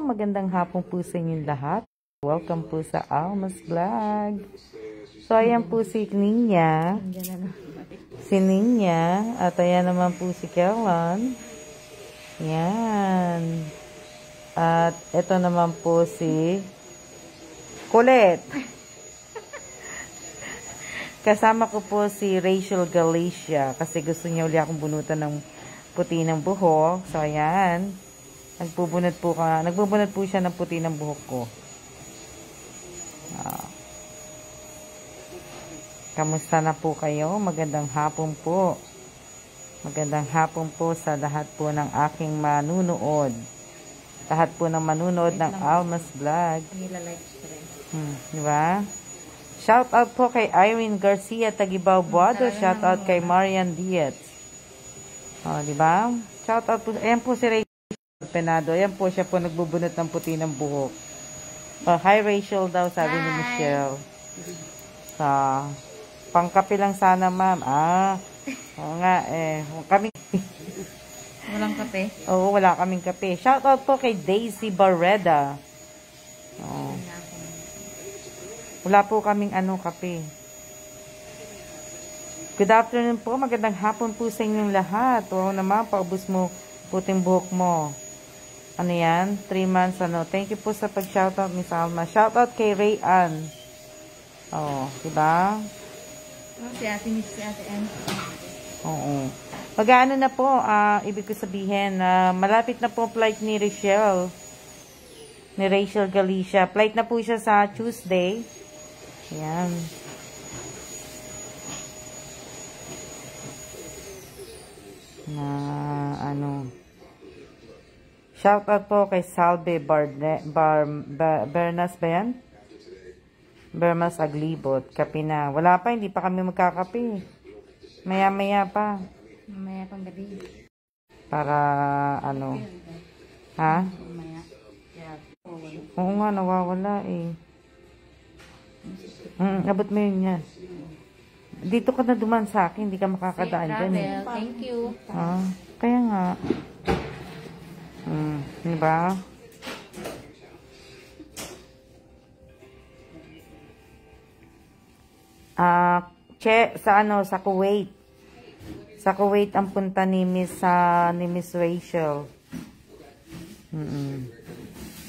magandang hapon po sa inyong lahat. Welcome po sa Alma's Vlog. So, ayan po si Ninya. Si Ninya. At ayan naman po si Kellan. Yan. At ito naman po si Colette. Kasama ko po si Rachel Galicia kasi gusto niya uli akong bunutan ng puti ng buhok. So, ayan. Nagbubunot po siya ng puti ng buhok ko. Kamusta na po kayo? Magandang hapon po. Magandang hapon po sa lahat po ng aking manunood. Lahat po ng manunood ng Alma's Vlog. Diba? Shout out po kay Irene Garcia Tagibao Buado. Shout out kay Marian Diaz. Diba? Shout out po. Ayan po si Rachel Penado. Ayan po siya po nagbubunot ng puti ng buhok. Hi Rachel daw, sabi ni Michelle. Pangkape lang sana, ma'am. Oo nga, kami. Walang kape? Oo, wala kaming kape. Shout out po kay Daisy Barreda. Wala po kaming kape. Good afternoon po. Magandang hapon po sa inyong lahat. Oo naman, paubos mo puting buhok mo. Ano yan? 3 months, Thank you po sa pag-shoutout, Miss Alma. Shoutout kay Ray Ann. Diba? Si Ate Miss, si Ate Ann. Oo. Mag-ano na po, ibig ko sabihin, malapit na po flight ni Rachel. Ni Rachel Galicia. Flight na po siya sa Tuesday. Ayan. Shoutout po kay Salve Bernas ba yan? Bermas Aglibot. Kape na. Wala pa, hindi pa kami magkakape. Maya-maya pa. Mamaya pang gabi. Para Ha? Oo nga, nawawala abot mo yun yan. Dito ka na duman sa akin, hindi ka makakadaan dyan. Thank you. Kaya nga. Diba? Sa Kuwait. Sa Kuwait ang punta ni Miss Rachel.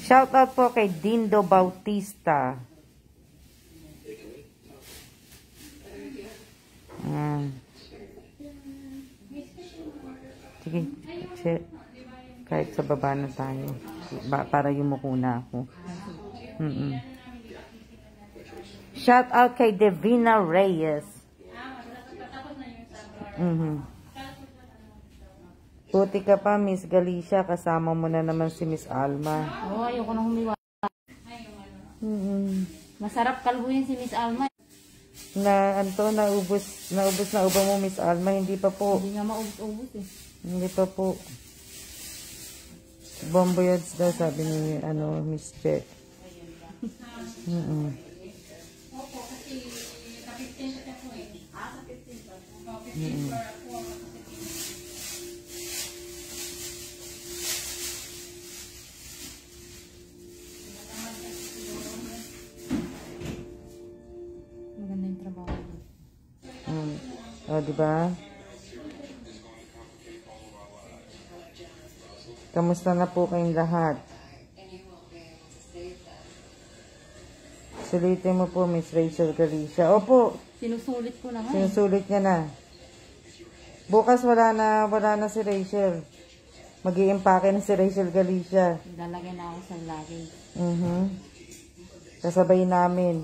Shout out po kay Dindo Bautista. Sige. Kahit sa baba na tayo. Para yumuko na ako. Shout out kay Devina Reyes. Puti ka pa, Miss Galicia. Kasama mo na naman si Miss Alma. Ayoko na humiwa. Masarap kalbuhin si Miss Alma. Naubos na mo, Miss Alma. Hindi pa po. Hindi nga maubos Hindi pa po. Bomboyads daw, sabi ni Miss Che. Maganda yung trabaho. Diba? Kamusta na po kayong lahat? Sulitin mo po, Miss Rachel Galicia. Opo. Sinusulit ko na nga. Sinusulit niya na. Bukas wala na si Rachel. Mag-i-impake na si Rachel Galicia. Lalagay na ako sa luggage. Kasabay namin.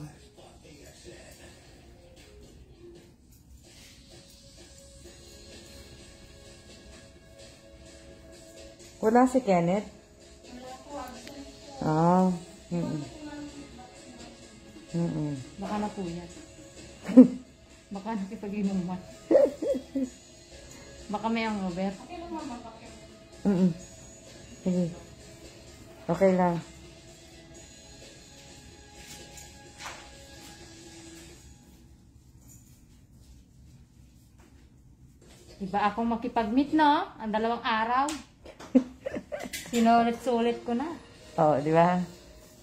Wala si Kenneth? Baka napuyat. Baka nakipag-inuman. Baka may ang Robert. Sige. Okay lang. Iba akong makipag-meet, no? Ang 2 araw. Sinulit-sulit ko na. Oh, di ba?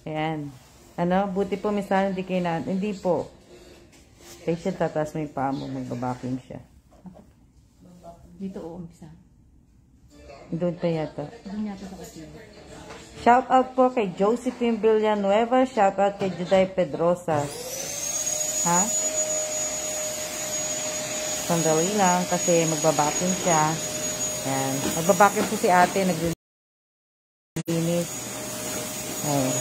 Ayan. Ano? Buti po minsan hindi kayo na... Hindi po. Facial, tatas mo yung paa mo. Magbabaking siya. Dito uumpisa. Doon pa yata. Doon yata sa kasi. Shout out po kay Josephine Villanueva. Shout out kay Juday Pedrosa. Ha? Sandali lang kasi magbabaking siya. Ayan. Magbabaking po si ate. Naglilinis. Oh.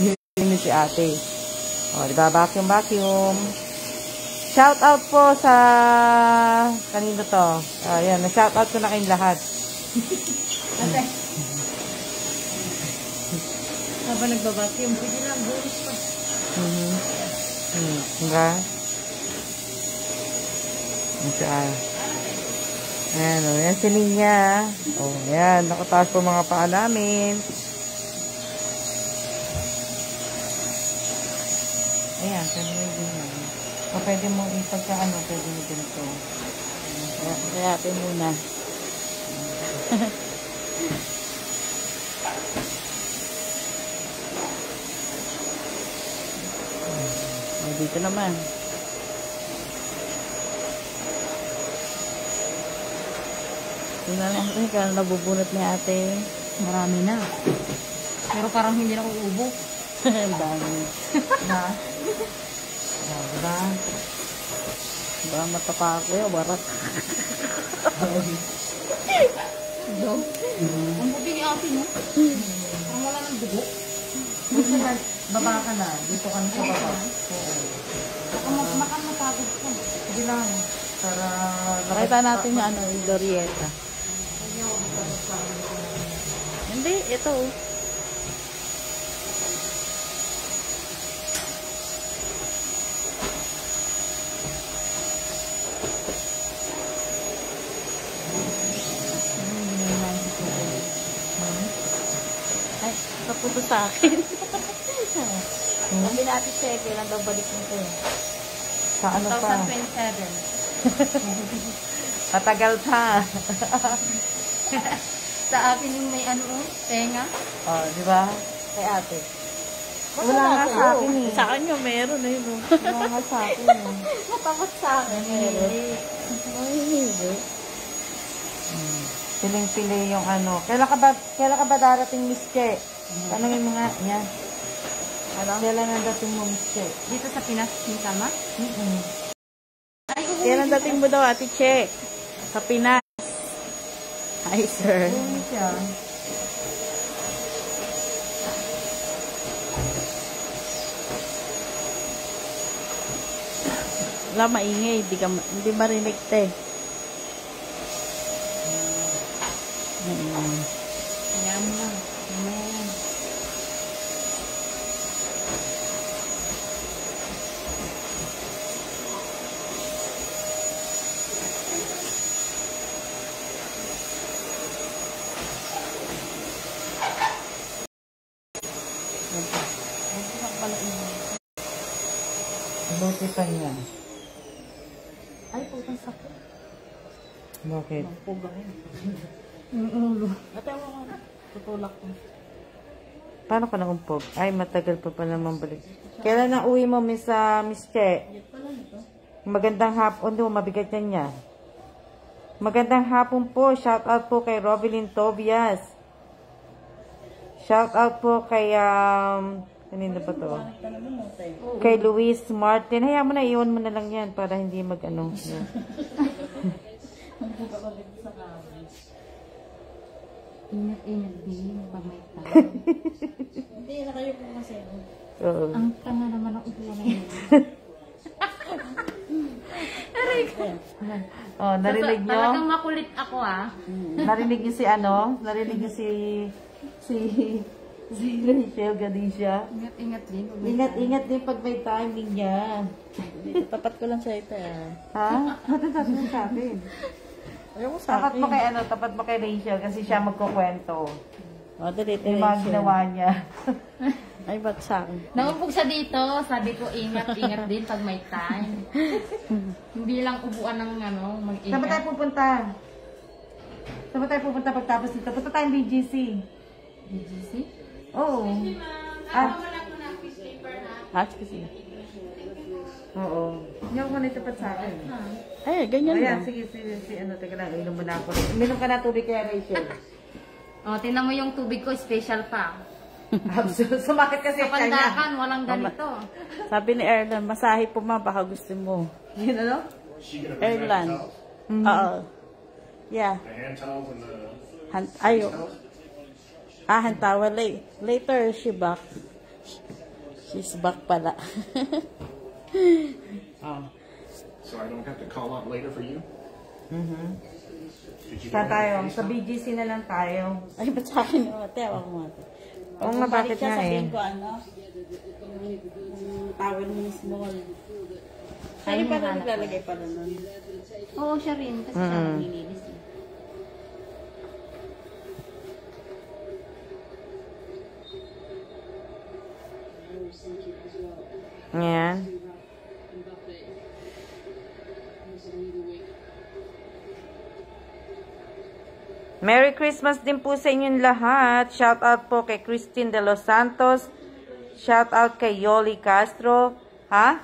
Naglilinis si ate. O, diba? Vacuum. Shout out po sa... Kanino to? Ayan. Na-shout out ko na kayong lahat. Ate. Habang nagbabacuum, sige lang, bulis pa. Diba? Ayan, o. Yan si Ninya. O, ayan. Nakataas po mga paa namin. Ayan, pwede mo din yan. O, pwede mo ipagka ano, pwede mo din ito. Kaya muna. Dito naman. Tingnan natin kung nabubunot ni ate. Marami na. Pero parang hindi na uubo. Ang dami. Na? O, diba? Baka matapa ako yun, barat. Ang buti ni ate, no? Ang wala ng dugo. Dito na, baba ka na. Dito ka na sa baba. Oo. Baka matagod ka. Sige lang. Para... Pakita natin yung ano, yung Glorieta. Hindi, ito. Ay, kaputo sa akin. Sabi natin check, ilan daw balik nito eh. Sa ano pa? 2027. Matagal pa. Sa akin yung may ano, tenga. Oh, di ba? Kay ate. Wala nga sa akin eh. Sa akin yung meron eh. No? Wala nga sa akin eh. Matakot sa akin. Hindi. Hindi. Piling-pili yung ano. Kailan ka ba darating, Miss Che? Tanungin mo nga. Yan. Ano? Kailan ang dating mo, Miss Che? Dito sa Pinas, yung tama? Ay, Kailan dating mo daw, Ate Che? Sa Pinas. Hi, sir. Uwi siya. Wala, maingay. Hindi marinig, te. kaya mo lang. Mamaya yan. Buti pa niya. Ay, putang sakit. Bakit? Pugahin. Yung ulo. Ate, ako nga. Tutulak ko. Paano ka naumpog? Ay, matagal pa naman balik. Kailan na uwi mo, Miss Che? Magandang hapon. Doon, mabigat yan niya. Magandang hapon po. Shout out po kay Rovelyn Tobias. Shout out po kay, kanina ba to? Kay Luis Martin. Hayaan mo na, iwan mo na lang yan para hindi mag-ano. Yan. Ingat-ingat din pag may tao. Hindi, na kayo po kasi. Oo. Ang tanga naman ang upuan na yun. Oh, narinig nyo? Talagang makulit ako ah. Narinig niyo si ano? Narinig niyo si Rachel Galicia? Ingat-ingat din. Ingat-ingat din pag may timing niya. Tapat ko lang sa ito, Ha? Matatas mo sa akin. Ayaw ko sa Tapat akin. mo kay ano? Tapat mo kay Rachel kasi siya magkukwento. O, dali, Yung mga ginawa niya. Ay, ba't sa akin? Naumpog sa dito, sabi ko ingat-ingat din pag may time. Hindi lang upuan ng ano, Saan ba tayo mag-ingat. pupunta? Saan ba tayo pupunta pagtapos dito? Punta tayong BGC. BGC? Oo. Ah, Kasi. oo. Hindi ako na tapat sa akin. Ay, ganyan Ayan, lang. sige, ano, teka lang, inom mo na ako. Minom ka na tubig kaya, Rachel. Oh, tingnan mo yung tubig ko, special pa. Sumakit kasi Sa siya niya. Pandakan, walang ganito. Sabi ni Erlan, masahe po ma, baka gusto mo. Yun ano? Erlan. Oo. Yeah. The hand towels and the Ayo. Hand towel. Later, she back. She's back pala. so I don't have to call out later for you. Did you Saan go tayo? ahead and Sa BGC na lang tayo. Ay, ba't sa akin yung ate? Ako mo ate. Oo nga, bakit nga eh? Sabihin ko ano? Yung towel mo small. Ay, Ay, pa hanap naglalagay pala nun. Oo, siya rin. Kasi siya nililinis eh. Ayan. Merry Christmas din po sa inyong lahat. Shout out po kay Christine de los Santos. Shout out kay Yoli Castro. Ha?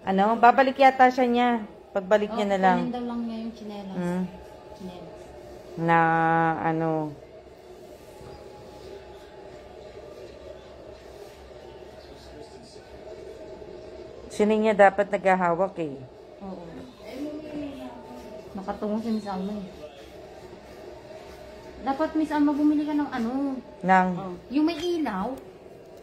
Ano? Babalik yata siya niya. Pagbalik niya na lang. Kunin daw lang niya yung chinelas. Chinelas. Na ano. Sino niya dapat naghahawak eh. Oo. Nakatungo si Miss Alma eh. Dapat Miss Alma bumili ka ng ano. Nang. Yung may ilaw.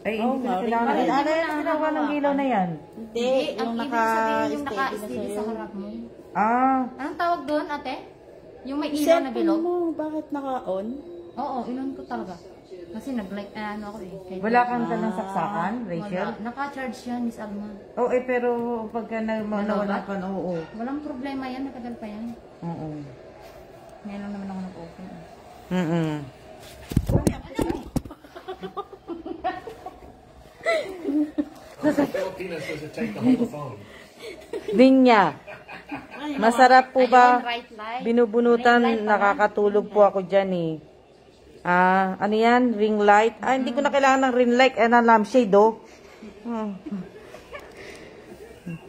Ay, Oh, hindi ko na kailangan. Marie. Ano yung ginawa ng ilaw na yan? Hindi, Ang yung ibig sabihin yung naka-steady na naka-steady sa sa'yo. harap mo. Ah. Anong tawag doon, ate? Yung may ilaw na Cellphone bilog? mo, bakit naka-on? Oo, inon ko talaga. Kasi nag-like, ano ako eh. Kahit Wala kang tanong saksakan, Rachel? Wala. Naka-charge yan, Miss Alma. Oo, pero pagka nawala ka, oo. Walang problema yan, natagal pa yan. Oo. Ngayon lang naman ako nag-open. Filipinas does it take to hold the phone? Linya. Masarap po Ayun, ba? right light. Binubunutan, Ring light pa nakakatulog po ako dyan eh. Ah, ano yan? Ring light? Ah, hindi ko na kailangan ng ring light. Eh, na lampshade oh.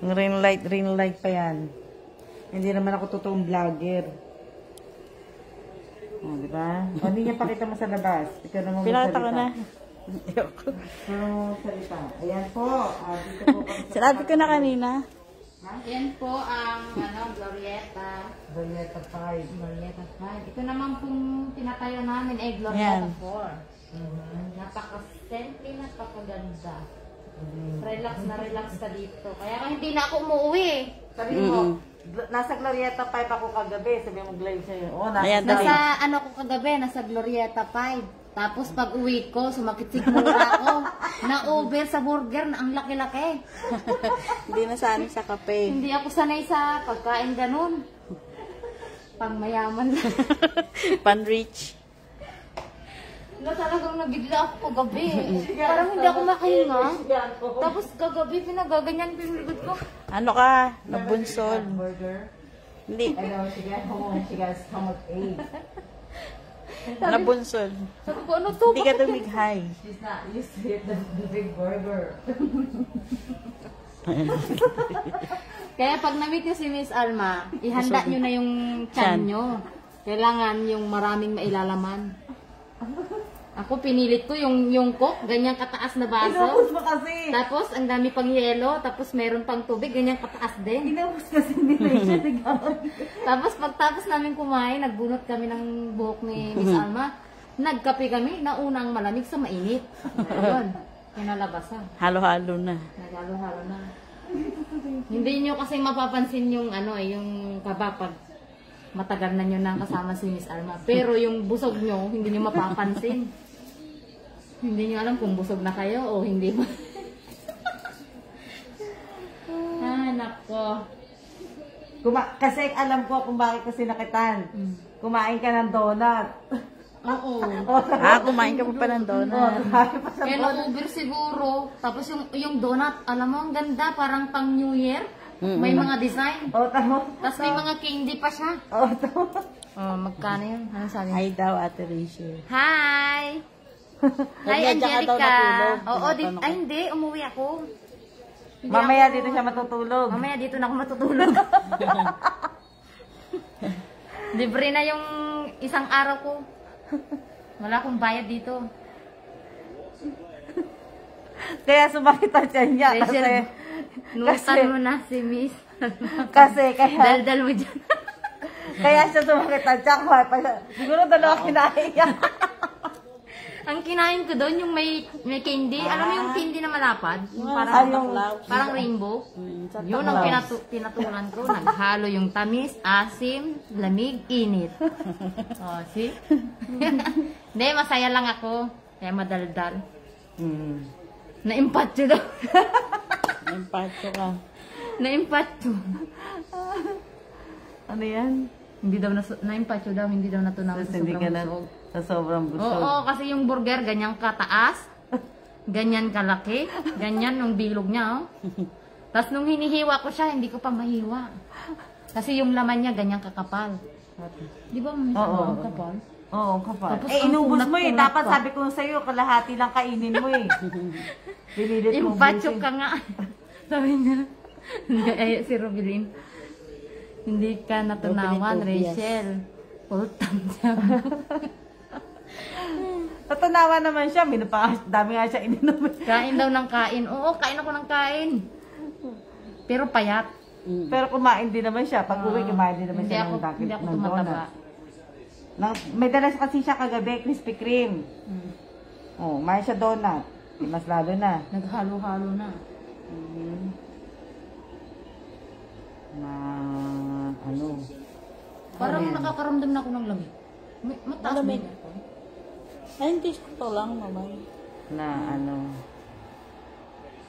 Ring light pa yan. Hindi naman ako totoong vlogger. Oh, di ba? O, hindi niya pakita mo sa labas. Ikaw naman Pinakita ko na. Pero salita. Ayan po. Ah, dito po kami sa Sinabi ko na kanina. Yan po ang Glorieta. Glorieta 5. Glorieta 5. Ito naman pong tinatayo namin ay Yan. Glorieta 4. Napaka-simple, napakaganda. Relax na relax ka dito. Kaya ka hindi na ako umuwi. Sabi mo, nasa Glorieta 5 ako kagabi. Sabi mo, Glade sa'yo. Oh, Ayan, Nasa ano ko kagabi, nasa Glorieta 5. Tapos pag uwi ko, sumakit sigmura ako. Na-over sa burger na ang laki-laki. Hindi na sanay sa kape. Hindi ako sanay sa pagkain ganun. Pang mayaman lang. Pan-rich. Na talagang nabigla ako kagabi. Parang hindi ako makahinga. Tapos kagabi, pinagaganyan ko yung likod ko. Ano ka? Nabunsol. Burger. Hindi. Ano, she got stomach ache. Nabunsol. Sabi ko, ano to? Hindi ka tumighay. She's not used to it, the big burger. Kaya pag na-meet nyo si Miss Alma, ihanda nyo na yung Chan. chan nyo. Kailangan yung maraming mailalaman. Ako pinilit ko yung coke, ganyan kataas na baso. Inubos mo kasi. Tapos ang dami pang yelo, tapos meron pang tubig, ganyan kataas din. Inubos kasi nila siya. Tapos pagtapos namin kumain, nagbunot kami ng buhok ni Miss Alma. Nagkape kami, naunang malamig sa mainit. Ayun, kinalabasan. Halo-halo na. Nagalo-halo na. Hindi nyo kasi mapapansin yung ano yung kaba pag matagal na nyo nang kasama si Miss Alma. Pero yung busog nyo, hindi nyo mapapansin. Hindi nyo alam kung busog na kayo o hindi ba. Ah, nako. Kasi alam ko kung bakit kasi nakitan. Kumain ka ng donut. Oo. Kumain ka pa ng donut. Kumain pa sa Kaya donut. na-over siguro. Tapos yung donut, alam mo, ang ganda. Parang pang New Year. May mga design. Oh, tamo. Tapos may mga candy pa siya. Oh, tamo. Oh, magkano yun? Anong sabi? Hi daw, Ate Rachel. Hi! Hi, Kanya, tsaka daw Angelica! natulog. Oo, Tinatanong ay hindi, umuwi ako. Hindi Mamaya ako- dito siya matutulog. Mamaya dito na ako matutulog. Libre na yung isang araw ko. Wala akong bayad dito. Kaya sumakit ang tiyan niya kasi... Rachel, nutan mo na si Miss. Kasi kaya... Daldal mo dyan. Kaya siya sumakit ang tiyan. Kuha pa siya. Siguro dalawa kinain niya. Ang kinain ko doon, yung may candy. Alam mo yung candy na malapad? Yung parang, parang rainbow. Yun ang pinatulan ko. Naghalo yung tamis, asim, lamig, init. Oh, see? Hindi, masaya lang ako. Kaya madaldal. Naimpatyo daw. Empacho ka. Naimpatyo. Ano yan? Hindi daw naimpatyo daw, hindi daw natunaw sa Hindi ka sobrang na busog. sa sobrang busog. Oo, kasi yung burger, ganyan kataas, ganyan kalaki, ganyan nung bilog niya, oh. Tapos nung hinihiwa ko siya, hindi ko pa mahiwa. Kasi yung laman niya, ganyan kakapal. Di ba, may Oo. kapal? Oo, kapal. Tapos Eh, ang inubos mo eh. kunat-kunat Dapat pa. sabi ko sa'yo, kalahati lang kainin mo eh. Pinilit mo. Impatyo ka nga. Sabi niya. Ay, si Rubilin. Hindi ka natunawan, Rubilin Tobias. Rachel. Pultan siya. Natunawa naman siya. Dami nga siya ininom. Kain daw ng kain. Oo, kain ako ng kain. Pero payat. Pero kumain din naman siya. Pag uwi, kumain din naman Hindi siya ako, ng dakit hindi ako ng tumataba. donut. May dala kasi siya kagabi, Krispy Kreme. Oh, may siya donut. Di mas lalo na. Naghalo-halo na. Na, ano. Parang nakakaramdam na ako ng lamig. Mataas Malamig. din ako. Ay, hindi ko lang, mamay. Na, ano.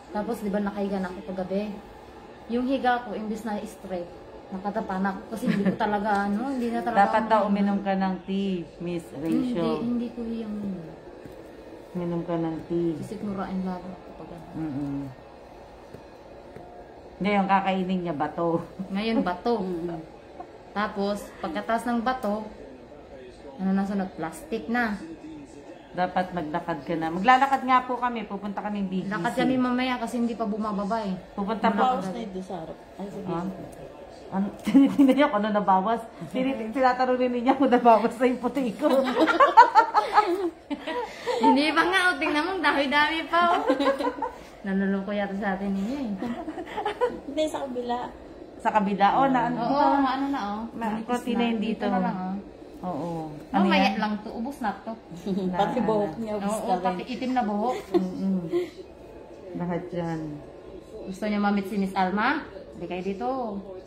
Tapos, di ba nakahiga na ako kagabi? Yung higa ko, imbis na straight, nakatapan ako. Kasi hindi ko talaga, hindi na talaga. Dapat ako daw mahiga. uminom ka ng tea, Miss Rachel. Hindi ko hiyang Uminom ka ng tea. sisigmurain lalo ako pag ano. Ngayon, kakainin niya bato. Ngayon, bato. Tapos, pagkatapos ng bato, ano na sunod? Plastic na. Dapat maglakad ka na. Maglalakad nga po kami. Pupunta kami BGC. Lakad kami mamaya kasi hindi pa bumababa eh. Pupunta po. Bawas na ito sa harap. Ay, sige. Ano, tinitingnan niya kung ano nabawas. Tinatanungin niya kung nabawas na yung puti ko. Hindi pa nga, tingnan mo, dami-dami pa. Oh. Naluloko yata sa atin ninyo eh. Hindi, sa kabila. Sa kabila. Oh, na, Oo, ano na oh. konti na yun dito. na lang oh. Oo. Mamaya lang to, ubos na to. Pati buhok niya, Oo, gusto pati itim na buhok. Lahat yan. Gusto niya mamit si Miss Alma? Hindi kayo dito.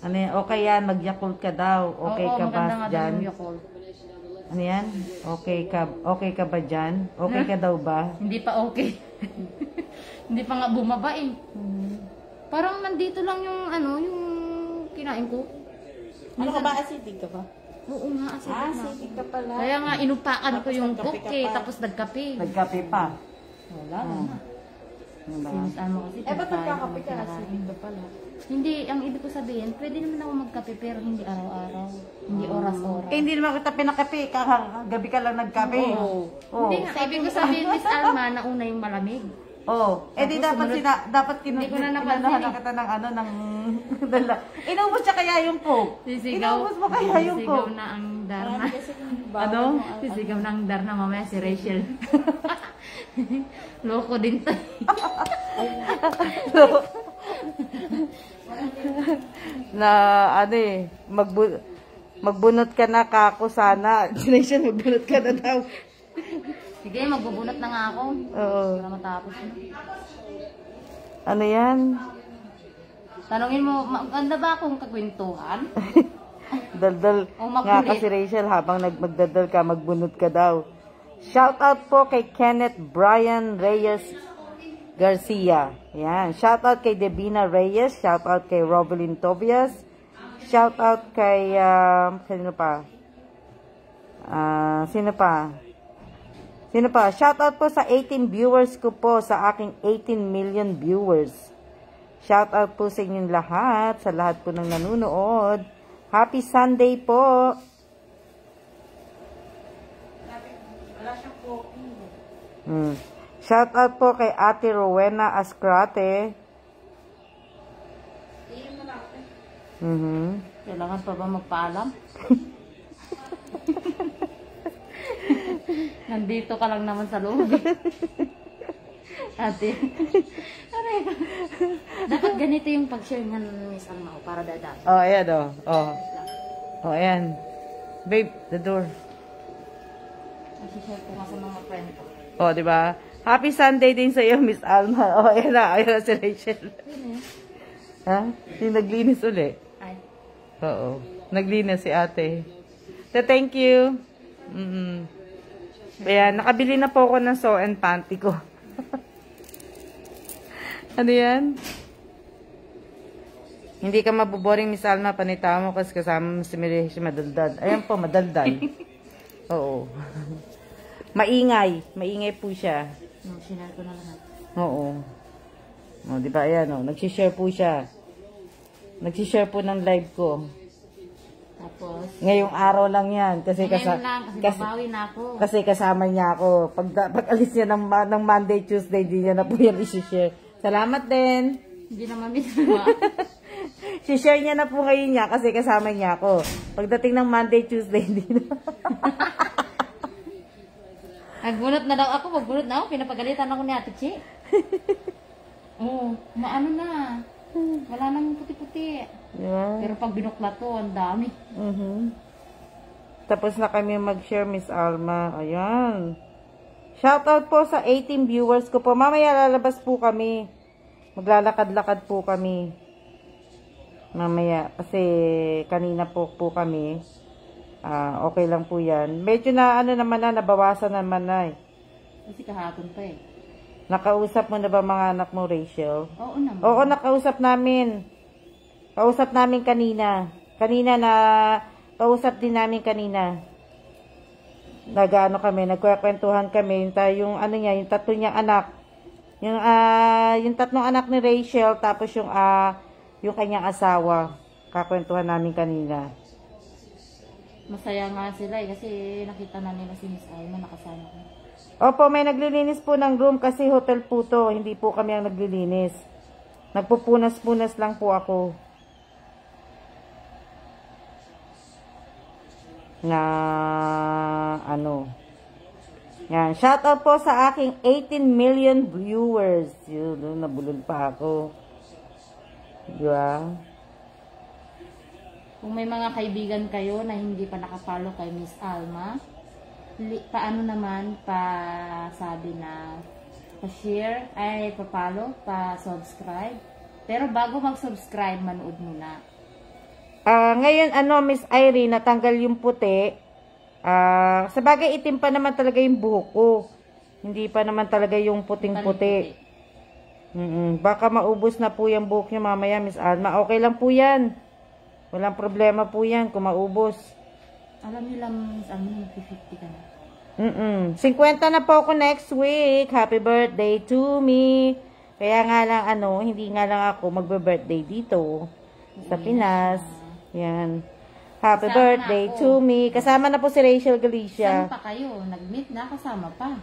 Ano yan? Okay yan. Mag-Yakult ka daw. Okay Oo, ka ba maganda nga daw dyan? yung Yakult. Ano yan? Okay ka ba dyan? Okay ka daw ba? Hindi pa okay. Hindi pa nga bumaba eh. Parang nandito lang yung yung kinain ko. Ano ka ba? Acidic ka ba? Oo nga, asin na. Acidic ka pala. Kaya nga inupakan ko Tapos yung nagkape cook ka eh, pa. tapos nagkape. Nagkape pa. Wala na. Ano ba? Si Miss Alma kasi Eh, ba't pinakain nagkakape ko ka? kinakain. Acidic ka pala. Hindi, ang ibig ko sabihin, pwede naman ako magkape pero hindi araw-araw. Hindi oras-oras. Eh, hindi naman kita pinakape. Gabi ka lang nagkape. Oo. Oh. Hindi nga, ibig ko sabihin, Miss Alma, nauna yung malamig. Oh. Eh, di Tapos dapat Hindi ko na napansin kinunahan kita ng dala. Inubos siya kaya yung coke. Inubos mo kaya yung sisigaw coke. na ang Darna. Marami kasi bawal Ano? mo, Sisigaw na ang Darna, mamaya si Rachel. Loko din to. Na ano eh, magbunot ka na kako sana. Sination, magbunot ka na daw. Sige, magbubunot na nga ako. Oo. Para matapos na. Ano yan? Tanungin mo, maganda ba akong kakwentuhan? Daldal Oh, nga makulit. kasi Rachel, habang magdadal ka, magbunot ka daw. Shout out po kay Kenneth Brian Reyes Garcia. Yan. Shout out kay Debina Reyes. Shout out kay Rovelyn Tobias. Shout out kay, sino pa? Sino pa? Sino pa? Shout out po sa 18 viewers ko po, sa aking 18 million viewers. Shout out po sa inyong lahat, sa lahat po ng nanonood. Happy Sunday po! Shout out po kay Ate Rowena Ascrate. Kailangan pa ba magpaalam? Nandito ka lang naman sa loob. Ate. Dapat ganito yung pag-share nga ng Miss Alma para dadaan. Oh, ayan oh. Oh, ayan. Babe, the door. Masishare ko nga sa mga friend ko. Oh, di ba? Happy Sunday din sa iyo, Miss Alma. Oh, ayan na si Rachel. Ha? Yung naglinis uli. Ay. Oo. Naglinis si ate. So, thank you. Ayan, nakabili na po ako ng sew and panty ko. Ano yan? Hindi ka mabuboring, Miss Alma, panita mo kasi kasama mo si Miriam madaldal. Ayan po, madaldal. Oo. Maingay. Maingay po siya. Sinare ko na lahat. Oo. O, di ba? Ayan, o. Nagsishare po siya. Nagsishare po ng live ko. Tapos, Ngayong araw lang yan. Kasi, ngayon lang, kasi babawi na ako. kasi kasama niya ako. Pag alis niya ng Monday, Tuesday, di niya na po yan isi-share. Salamat din. Hindi naman binawa. Si-share niya na po ngayon niya kasi kasama niya ako. Pagdating ng Monday, Tuesday, hindi na. Nagbunot na daw ako, magbunot na ako. Pinapagalitan ako ni Ate Chi. Oo, maano na. Wala nang puti-puti. Yeah. Pero pag binuklat to, ang dami. Tapos na kami mag-share, Miss Alma. Ayan. Shoutout po sa 18 viewers ko po. Mamaya lalabas po kami. Maglalakad-lakad po kami. Mamaya. Kasi kanina po kami. Okay lang po yan. Medyo na naman na, nabawasan naman na eh. Kasi kahapon pa eh. Nakausap mo na ba mga anak mo, Rachel? Oo naman. Oo, nakausap namin. Kausap namin kanina. Kausap din namin kanina. Nagkwentuhan kami. Yung tatlo niyang anak. Yung tatlong anak ni Rachel, tapos yung kanyang asawa. Kakwentuhan namin kanina. Masaya nga sila eh, kasi nakita na nila si Miss Alma nakasama ko. Opo, may naglilinis po ng room kasi hotel po to. Hindi po kami ang naglilinis. Nagpupunas-punas lang po ako. Yan. Shoutout po sa aking 18 million viewers. Yun, nabulol pa ako. Diba? Kung may mga kaibigan kayo na hindi pa nakapollow kay Miss Alma, paano naman sabi na pa-share, ay pa-follow, pa-subscribe. Pero bago mag-subscribe, manood muna. Ngayon, Miss Irene, natanggal yung puti. Sa bagay, itim pa naman talaga yung buhok ko. Hindi pa naman talaga yung puting-puti. Baka maubos na po yung buhok niyo mamaya, Miss Alma. Okay lang po yan. Walang problema po yan kung maubos. Alam niyo lang, Miss Alma, 50 ka na. 50 na po ako next week. Happy birthday to me. Kaya nga lang, hindi nga lang ako magbe-birthday dito sa Pinas. Yan. Happy birthday to me. Kasama na po si Rachel Galicia. Saan pa kayo? Nag-meet na, kasama pa.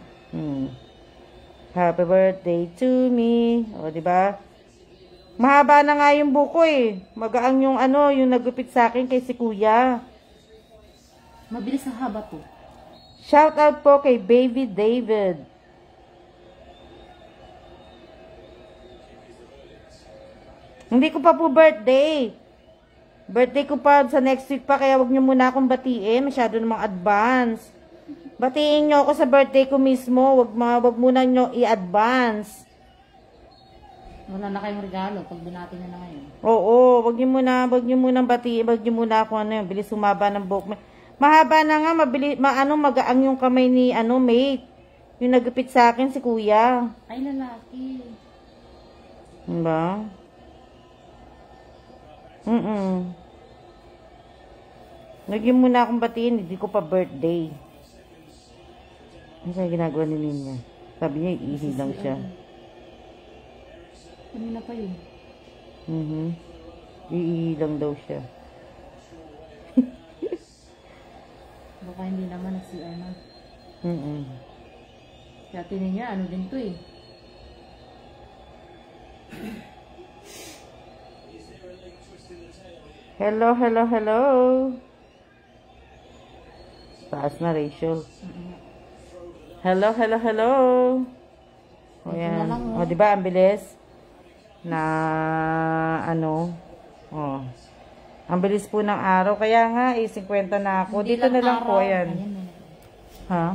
Happy birthday to me. O, diba? Mahaba na nga yung buko eh. Magaang yung yung nagupit sa akin kay si Kuya. Mabilis ang haba po. Shout out po kay Baby David. Hindi ko pa po birthday. Birthday ko pa sa next week pa, kaya wag niyo muna akong batiin. Masyado namang advance. Batiin niyo ako sa birthday ko mismo. Wag muna niyo i-advance. Wala na kayong regalo pag binati na ngayon. Oo, wag niyo muna batiin. Wag niyo muna ako bilis sumaba ng buhok. Mahaba na nga, magaang yung kamay ni mate. Yung nagupit sa akin si Kuya. Ay, lalaki. Diba? Lagyan muna akong batiin, hindi ko pa birthday. Ano siya ginagawa ni Ninya? Sabi niya, ihi lang siya. Kanina pa yun. Iilang daw siya. Baka hindi naman nag-CR na. Kaya tinin niya, ano din to eh. Hello, hello, hello. Taas na, Rachel. Hello, hello, hello. O yan. O, diba, ang bilis? Na, ano, o. Ang bilis po ng araw. Kaya nga, 50 na ako. Hindi Dito na lang po, araw. ayan. Ha?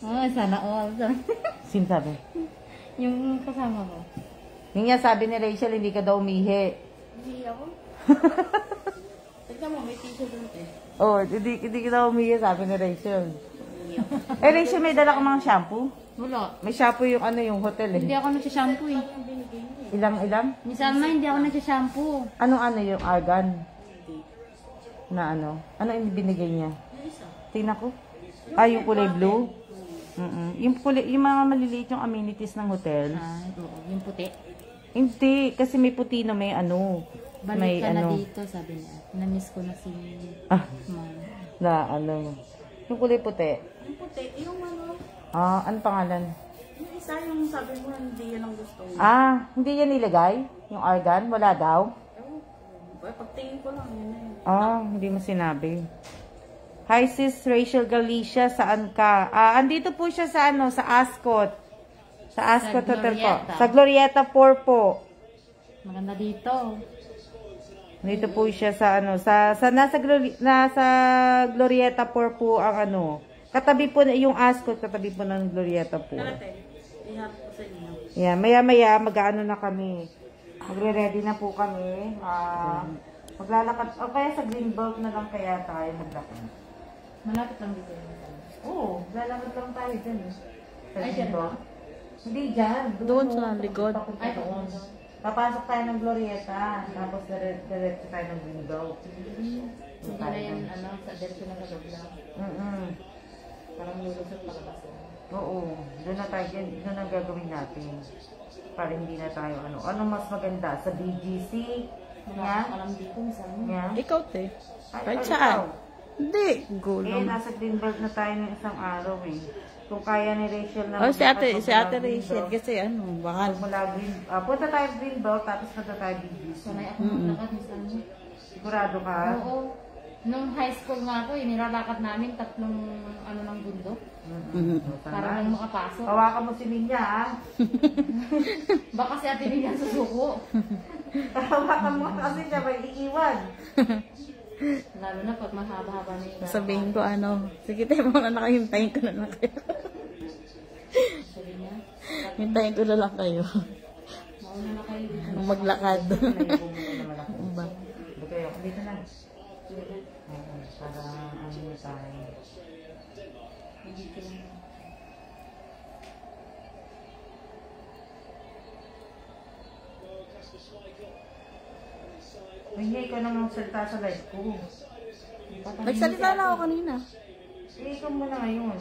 Oh, sana all. Sino sabi? Yung kasama ko. Yung nga sabi ni Rachel, hindi ka daw umihi. Hindi ako. Tignan mo, may tissue doon eh. Oh, hindi ka daw umihi, sabi ni Rachel. Rachel, may dala ka mga shampoo? Wala. May shampoo yung ano, yung hotel Hindi eh. ako nagsashampoo eh. Ilang? Minsan na hindi ako nagsashampoo. Anong ano yung argan? Na ano? Ano yung binigay niya? Tingnan ko. Ah, yung kulay blue? Yung mga maliliit yung amenities ng hotel. Ah, oo. Yung puti. Hindi, kasi may puti na may ano. Balik May ka na ano. dito, sabi niya. Na-miss ko na si Ma'am. Na ano. Yung kulay puti. Yung puti, yung ano, Ah, ano pangalan? yung isa yung sabi mo, hindi yan ang gusto mo. Ah, hindi yan nilagay? Yung argan? Wala daw? Ewan ko. Pagtingin ko lang, yun na yun. Ah, hindi mo sinabi. Hi sis Rachel Galicia, saan ka? Ah, andito po siya sa ano, sa Ascot. Sa Ascot Hotel po. Glorieta. Sa Glorieta 4 po. Maganda dito. Dito po siya sa ano, sa nasa Glorieta 4 po ang ano. Katabi po na yung Ascot, katabi po ng Glorieta po. Kalate, ihap ko sa inyo. Yeah, maya-maya mag-aano na kami. Magre-ready na po kami. Maglalakad. O kaya sa Greenbelt na lang kaya tayo maglakad. Malapit lang dito. Oo, lalakad lang tayo dyan. Sa Ay, dyan Greenbelt. Hindi dyan. Doon sa likod. Papunta doon. Papasok tayo ng Glorieta. Tapos diretso tayo ng Greenbelt. Hindi na yan, ano, sa diretso ng Kadobla. Parang lulusot palabas yan. Oo, doon na tayo dyan. Doon ang gagawin natin. Para hindi na tayo ano. Ano mas maganda? Sa BGC? Yan? Alam dito, minsan. Yan? Ikaw, te. Ay, Kahit ikaw. saan. Hindi. Eh, Gulong. nasa Greenbelt na tayo ng isang araw eh. Kung kaya ni Rachel na Oh, si ate magmula Rachel. Greenbelt, Kasi ano, baka. mula punta tayo Greenbelt, tapos punta tayo BGC. Sanay ako maglakad, minsan. Sigurado ka? Oo. Nung high school nga ako, nilalakad namin tatlong ano ng bundok. Para lang makapasok. Hawakan mo si Minya, ha? Baka si ate Lilian susuko. Hawakan mo kasi siya may iiwan. Lalo na pag mahaba-haba na yung Sabihin ko ano. Sige, tayo muna nakahintayin ko na lang kayo. sabi niya. Hintayin ko na lang kayo. Mauna na kayo dito. Nung maglakad. Layupo mo na naman ako. Ba? Dito kayo. Dito na. Oo, para ano na tayo. Dito lang. Minya, ikaw naman salita sa live ko. Nagsalita na ako kanina. Eh, ikaw muna ngayon.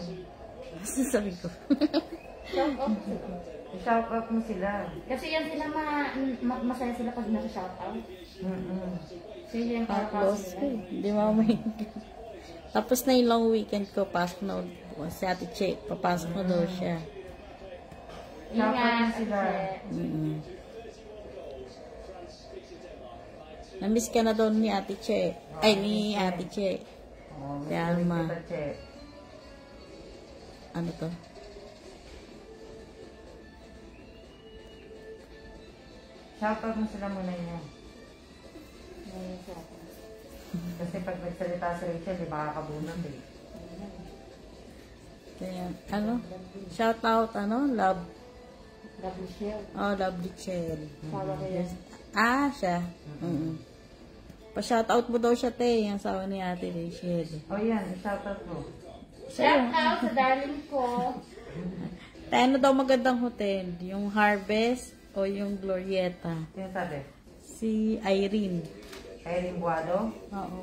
Sabi ko. Shout out. Shout out mo sila. Kasi yan sila masaya sila pag nasa-shout out. Sila yung Close ko nila. eh. Hindi mamay. Tapos na yung long weekend ko. Pasok na ulit. Si Ate Che. Papasok na daw siya. Shout out mo Ingat. sila. Namiss ka na daw ni Ate Che. Ay, ni Ate Che. Oh, Si Alma. kita, Che. Ano to? Shout out mo sila muna niya. Kasi pag nagsalita si Rachel, di makakabunod eh. Kaya, ano? Shout out, ano? Love. Double share. Oh, Lovely Che. Sawa ko yan. Ah, siya. Pa-shout out mo daw siya, te. Yung asawa ni Ate Rachel. Oh yan, shout out mo. Shout out sa darling ko. Te, ano daw magandang hotel? Yung Harvest o yung Glorieta? Sino sabi? Si Irene. Irene Buado? Oo.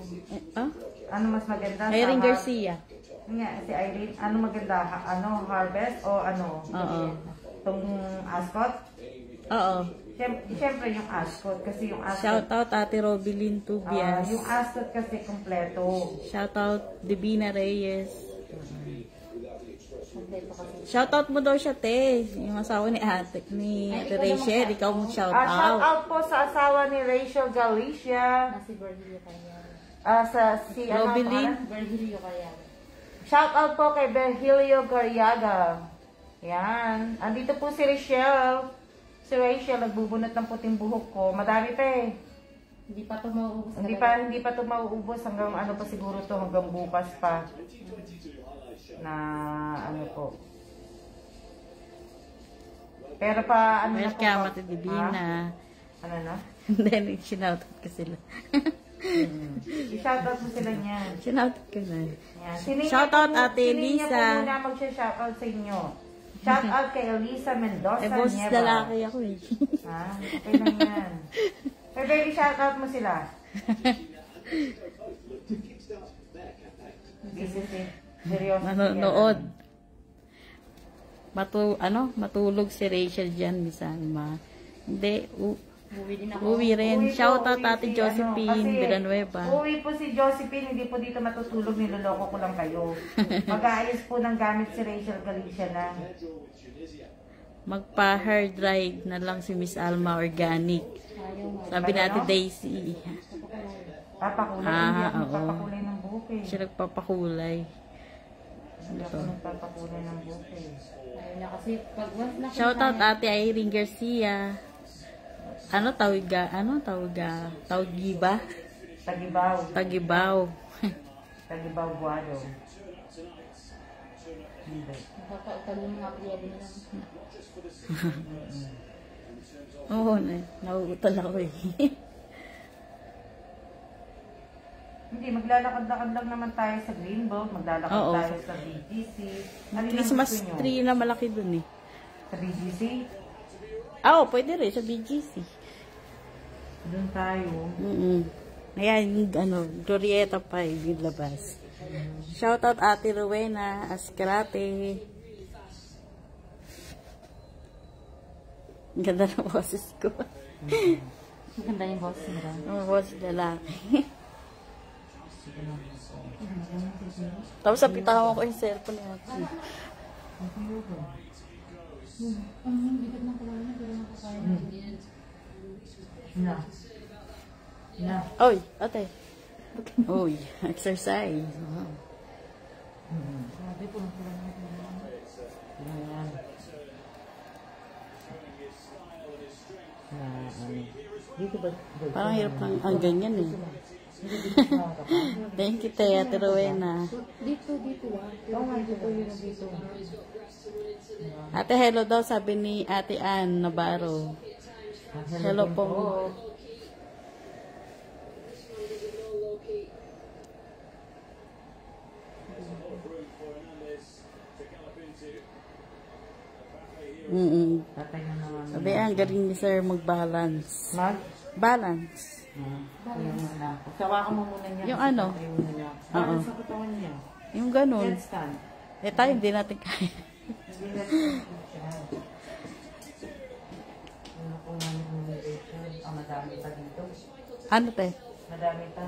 Ah? Ano mas maganda? Irene Sa Garcia. Nga, si Irene, ano maganda? Ano, Harvest o ano? Oo. Itong Ascot? Oo. Siyempre yung ascot. Kasi yung ascot. Shoutout Ate Robilyn Tubias. Yung ascot kasi kompleto. Shoutout Divina Reyes. Shoutout mo daw siya, te. Yung asawa ni Ate Rachel. Ikaw mo shoutout. Shoutout po sa asawa ni Rachel Galicia. Si Virgilio Cayal. Si Robilyn. Virgilio Cayal. Shoutout po kay Virgilio Garriaga. Yan. Andito po si Rachel. Si Rachel, nagbubunot ng puting buhok ko. Madami pa eh. Hindi pa ito mauubos. Hindi pa ito mauubos. Hanggang ano pa siguro to hanggang bukas pa. Na ano po. Pero pa ano na po. Welcome, Ate Divina. Ano na? Hindi, sinoutout ko sila. I-shoutout mo sila niyan. Sinoutout ko na. Yan. Shoutout Ate Elisa. Sino muna mag-shoutout sa inyo? Shoutout kay Elisa Mendoza. Boses Nieva. lalaki ako eh. Ha? Okay lang yan. Pero baby, shoutout mo sila. Seryoso. Manonood. Matulog si Rachel dyan, Misalma. Hindi, uwi rin. Shoutout Ate Josephine Villanueva. Uwi po si Josephine, hindi po dito matutulog, niloloko ko lang kayo. Mag-aayos po ng gamit si Rachel Galicia na. Magpa-hair dry na lang si Miss Alma Organic. Sabi ni Ate Daisy. Papakulay, hindi ako nagpapakulay ng buhok eh. Siya nagpapakulay. Hindi ako nagpapakulay ng buhok eh. Shoutout Ate Irene Garcia. Tawiga? Tawigiba? Tagibaw. Tagibaw. Tagibaw Guado. Hindi. Nakakautal yung mga pilihan nila. Oo, nauutal ako eh. Hindi, maglalakad-lakad lang naman tayo sa Greenbelt, maglalakad tayo sa BGC. Christmas tree na malaki dun eh. Sa BGC? Oo, pwede rin sa BGC. Doon tayo. Ayan, Glorieta pa yung labas. Shoutout Ate Rowena Ascarate. Ang ganda ng boses ko. Maganda yung boss nila. Ang boses lalaki. Tapos napitawan ko yung cellphone niya. Oy, ate. Oy, exercise. Wow. Parang hirap lang ang ganyan eh. Thank you, Ate Rowena. Dito. Ate, hello daw, sabi ni Ate Ann Navarro. Hello po. Sabi, ang galing ni Sir mag-balance. Balance. Sawa ka mo muna niya. Yung ano? Oo. Sa katawan niya. Yung ganun. Handstand. Tayo hindi natin kaya. Hindi natin kaya. Ano kung madami pa dito? Ano, te? Madami pa.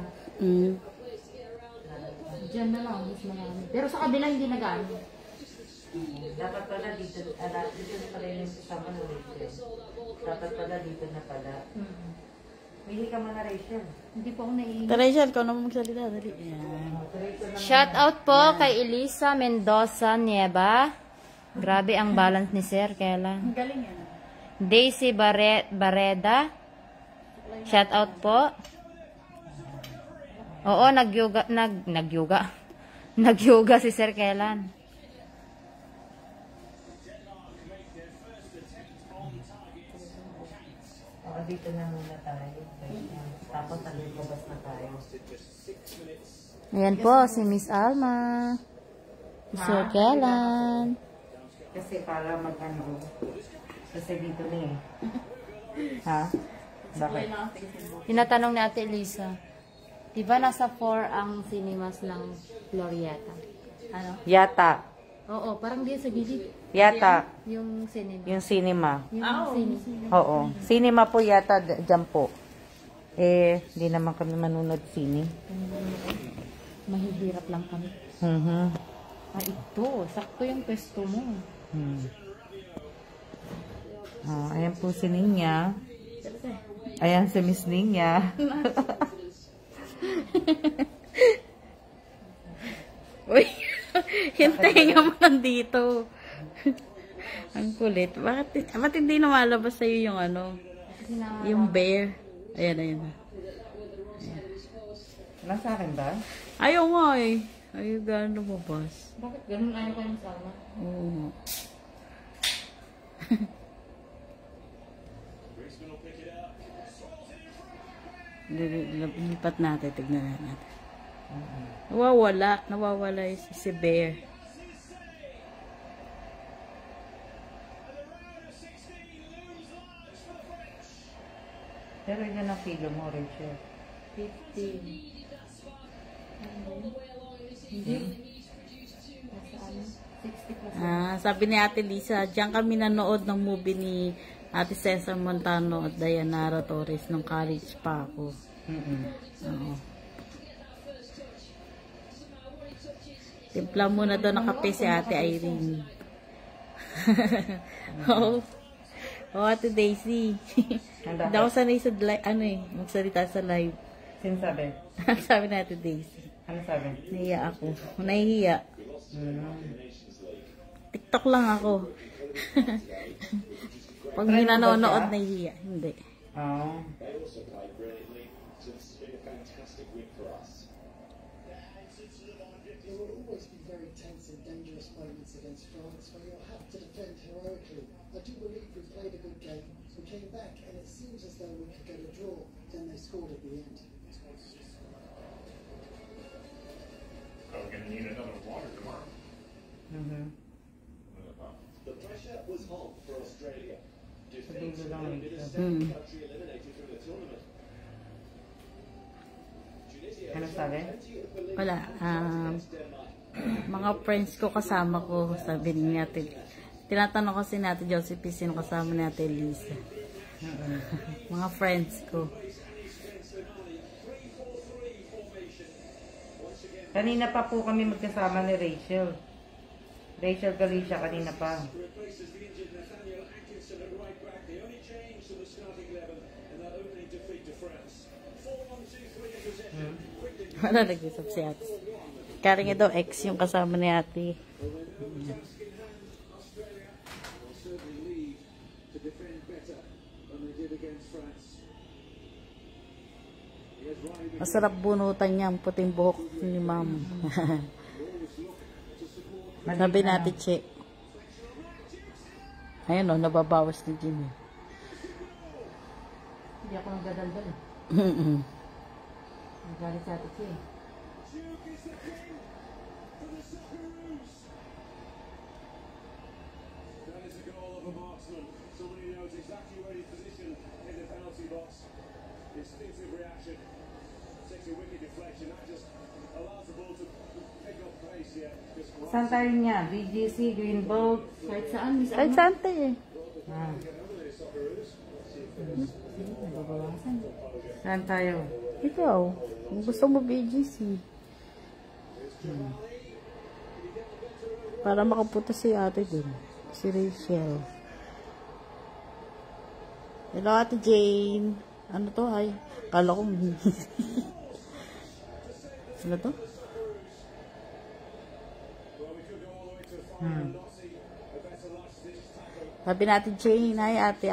Diyan na lang, mas marami. Pero sa kabila hindi nag-ano. Dapat pala dito na pala yung kasama ng Rachel. Dapat pala dito na pala. Pili ka muna, Rachel. Hindi po ako naiingat. Rachel, ikaw naman magsalita. Dali. Yan. Shout out po kay Elisa Mendoza Nieva. Grabe ang balance ni Sir. Kailan? Galing yan. Daisy Bareda. Shout out po. Oo, nag-yoga si Sir kailan. Dito na muna tayo. Tapos labas na tayo. Ayan po, si Miss Alma. Sir Kailan. Kasi para mag-ano. Kasi dito na eh. Ha? Bakit? Tinatanong ni Ate Elisa. Diba nasa 4 ang cinemas ng Glorieta? Ano? Yata. Oo, parang di sa gilid. Yata, Yung cinema. yung cinema. Yung cinema. Oo. Cinema po yata dyan po. Hindi naman kami manunod sine. Mahihirap lang kami. Mhm. Ito. Sakto yung pesto mo. Ayan po si Ninya. Ayan si Miss Ninya. Uy, hintayin nga mo nandito. Ang kulit. Bakit hindi lumalabas sa'yo yung ano? Yung bear. Ayan. Nasa akin ba? Ayaw nga eh. Ayaw gano'n lumabas. Bakit ganun ayaw kayo sama? Oo. Lipat natin. Tignan natin. Nawawala si bear. Pero yan ang kilo mo, Rachel. 15. Hindi. 60 plus. Sabi ni Ate Lisa, diyan kami nanood ng movie ni Ate Cesar Montano at Dayanara Torres nung college pa ako. Oo. Timpla muna daw ng kape si Ate Irene. Oo. Ate Daisy. Hindi ako sanay sa magsalita sa live. Sino sabi? Sabi ni Ate Daisy. Ano sabi? Nahiya ako. Nahihiya. TikTok lang ako. Pag may nanonood, nahihiya. Hindi. Oh. There will always be very tense and dangerous moments against France where you'll have to defend heroically. I do believe we played a good game. We came back and it seems as though we could get a draw. Then they scored at the end. We're going to need another water tomorrow. The pressure was on for Australia. Defense Sabihin lang made it a ito. second country eliminated from the tournament. Tunisia Ano has sabi? plenty of belief Wala. Mga friends ko kasama ko, sabi ni Ate. Tinatanong kasi ni Ate Josephine sino kasama ni Ate Lisa. Mga friends ko. Kanina pa po kami magkasama ni Rachel. Rachel Galicia kanina pa. replaces the injured Nathaniel Atkinson at right back. The only change to the starting 11 in that opening defeat to France. 4-1-2-3 in possession. Quickly Wala nag-isip si Ate. Kaya nga daw ex yung kasama ni Ate. Australia will certainly lead to defend better than they did against France. Here's Riley. Masarap bunutan niya ang puting buhok ni Ma'am. Sabi natin, Che. Ayun o, nababawas ni Jimmy. Hindi ako nagdadaldal eh. Nagalit sa atin siya eh. That is the goal of a marksman. Somebody who knows exactly where he's positioned in the penalty box. Instinctive reaction. Takes a wicked deflection. That just allows the ball to pick up pace here. Saan tayo niya? BGC, Green Boat. Kahit saan, Miss Kahit saan tayo eh. Saan tayo? Ikaw, kung gusto mo BGC. Para makapunta si ate dun. Si Rachel. Hello, Ate Jane. Ano to? Ay, kala ko. Ano to? Sabi natin Jane, hi ate,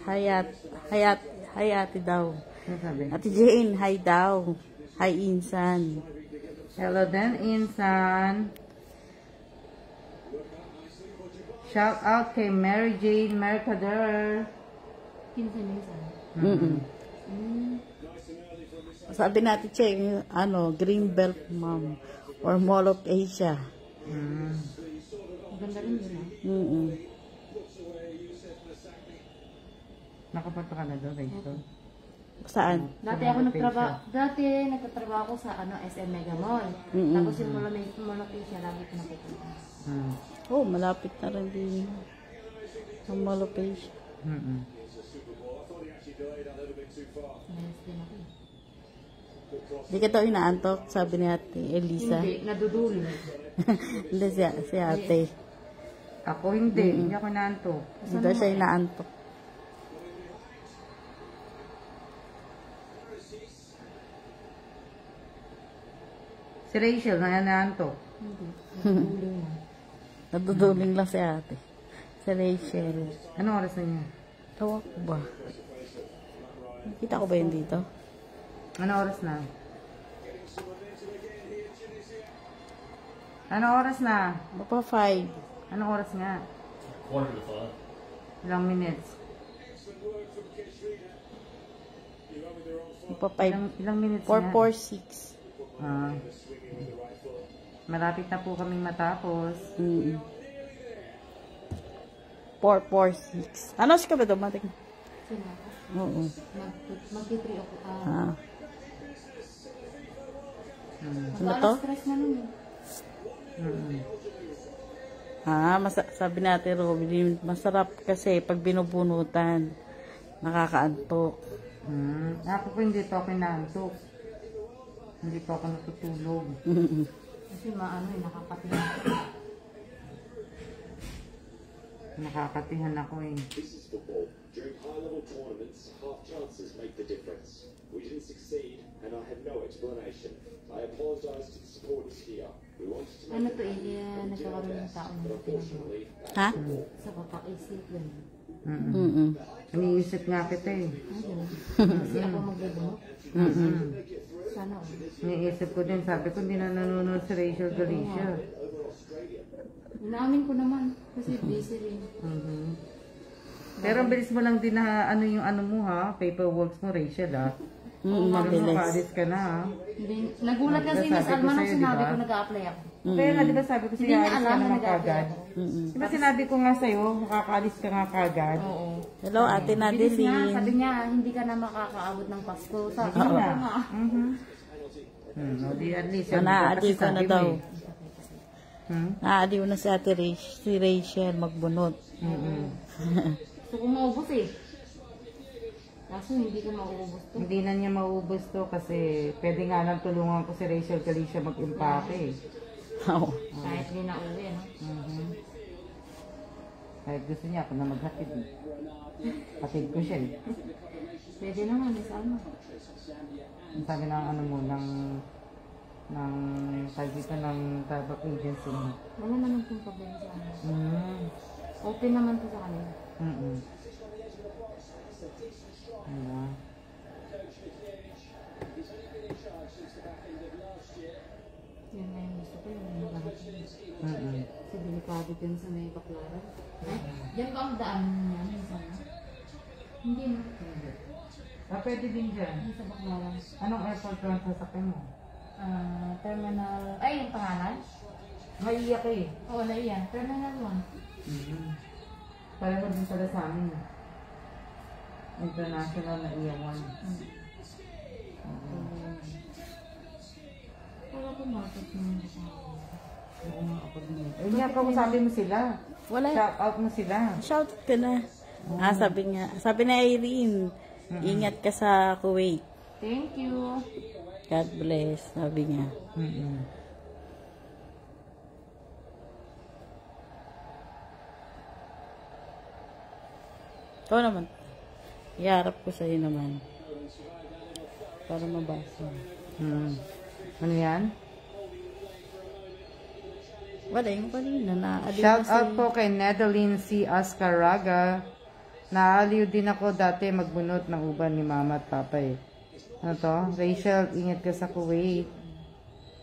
hi ate daw. Ano sabi? Ate Jane, hi daw. Hi Insan. Hello then, Insan. Shout out kay Mary Jane Mercader. Kinsan-minsan. Sabi natin Jane, ano, Greenbelt Mom or Mall of Asia. Maganda rin yun ah. Nakapunta ka na doon, Rachel? Saan? Dati nagtatrabaho ako sa SM Mega Mall. Tapos yung Molopecia, lagi ko napupunta. Oh, malapit na rin din. Ang Malopecia. Yes, din ako. Di ka daw inaantok, sabi ni Ate Elisa. Hindi, nadudulog. Hindi si Ate. Ako hindi ako naantok. Hindi daw siya inaantok. Si Rachel, naantok. Hindi, nadudulog na. Naduduling lang si Ate. Si Rachel. Anong oras na niya? Tawag ko ba? Nakita ko ba yun dito? Anong oras na? Anong oras na? Mapa 5. Anong oras nga? 4:45. Ilang minutes? Mapa 5. Ilang minutes 446. Ah. Malapit na po kaming matapos. 446. Ano si ka ba dumating? Sino ako? Oo. Mag-3 ako. Ah. Ano to? Stress na nun. Sabi natin, Robin, masarap kasi pag binubunutan, nakakaantok. Ako po hindi po ako inaantok. Hindi po ako natutulog. Kasi nakakatihan. Nakakatihan ako eh. This is football. During high-level tournaments, half chances make the difference. We didn't succeed, and I have no explanation. I apologise to the supporters here. We wanted to Ano to nagkakaroon ng tao na unfortunately, Ha? sa papaisip yun. Iniisip nga kita eh. Ay, ganun. Kasi ako magbubunot. Sana ako. Iniisip ko din. Sabi ko hindi na nanonood si Rachel Galicia. Inaamin ko naman. Kasi busy rin. Pero ang bilis mo lang din na yung mo ha. Paperworks mo Rachel ha. Mabilis. Makalis ka na ha. Hindi, nagulat kasi Miss Sabi ko Alma nung sa'yo, sinabi diba? ko nag-a-apply ako. Kaya nga diba sabi ko Hindi niya siya, alis alam ka na naman nag-a-apply kagad. ako. Diba sinabi ko nga sa'yo, makakaalis ka nga kagad. Oo. Hello, Ate Bilis nga, sabi Nadeline. niya, hindi ka na makakaabot ng Pasko. Sabi ko Oo. nga. O di at least. Naadiw ka na daw. Hmm? Naadiw na si Ate si Rachel magbunot. Gusto ko maubos eh. Kaso hindi ko maubos to. Hindi na niya maubos to kasi pwede nga lang tulungan ko si Rachel Galicia mag-impake. Oo. Kahit di na uwi, no? Kahit gusto niya ako na maghatid. Hatid ko siya eh. Pwede naman, Miss Alma. Ang sabi ng tag dito ng travel agency mo. Wala naman pong problema sa amin. Open naman po sa kanila. Diba? Yun na yung gusto ko, yung maghahatid. Kasi delikado dyan sa may baklaran. Diyan ba ang daan niya, Miss Alma? Hindi na. Pwede din dyan. Hindi sa baklaran. Anong airport lang sasakyan mo? Terminal, ay yung pangalan? Maiiyak eh. Oo, naiyan. Terminal 1. Pareho din pala sa amin. International na iyawan. Wala po market mo. Oo nga ako din. Eh nga, kausapin mo sila. Wala. Shout out mo sila. Shout ka na. Sabi na Irene, ingat ka sa Kuwait. Thank you. God bless, sabi niya. Ikaw naman. Iharap ko sa'yo naman. Para mabasa. Ano yan? Wala yung kanina. Naaliw Shout na out po kay Nedeline C. Ascaraga. Naaliw din ako dati magbunot ng uban ni mama at papa eh. Ano to? Rachel, ingat ka sa Kuwait.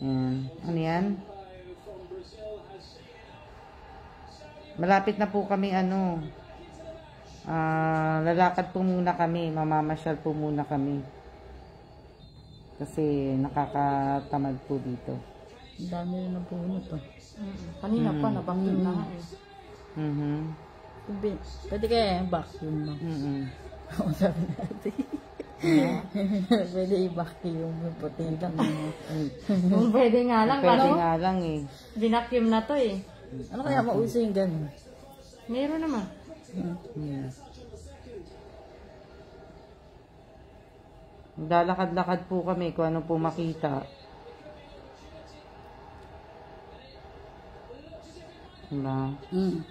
Yan. Ano yan? Malapit na po kami lalakad po muna kami. Mamamasyal po muna kami. Kasi nakakatamad po dito. Ang dami na nabunot to. Kanina pa, nabanggit na nga eh. Pwede kaya yung vacuum mo. Oo, sabi natin. Pwede i-vacuum yung puti lang. Kung pwede nga lang, Pwede ano? nga lang eh. Binakyum na to eh. Ano kaya mauso yung ganun? Meron naman. Hmm. Lalakad-lakad po kami kung ano po makita. Diba? Mm.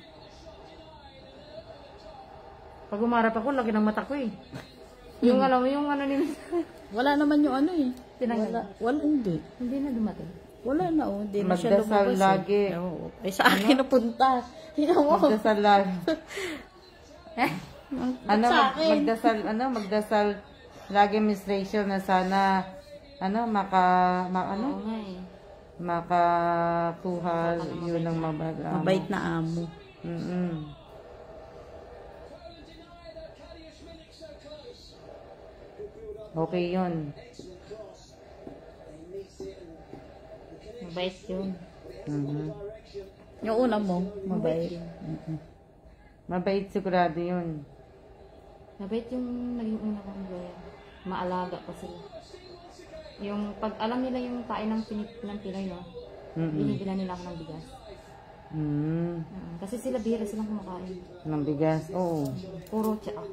Pag umarap ako, laki ng mata ko eh. Yung alam mo, yung ano ni Wala naman yung ano eh. Tinanggal. Wala, hindi. Hindi na dumating. Wala na oh. Hindi na siya Magdasal lumabas lagi. eh. Oo. Ay, sa akin napunta. Tingnan mo. Magdasal lagi. Sa akin. Magdasal lagi, Miss Rachel, na sana Oo nga eh. makakuha yun ng Mabait na amo. Okay yun. Mabait yun. Yung una mo, mabait. Mabait sigurado yun. Mabait yung naging una kong goya. Maalaga pa sila. Yung pag alam nila yung kain ng Pinoy, no? Binibila nila ako ng bigas. Kasi sila bihira silang kumakain. Ng bigas, oo. Puro tsaa.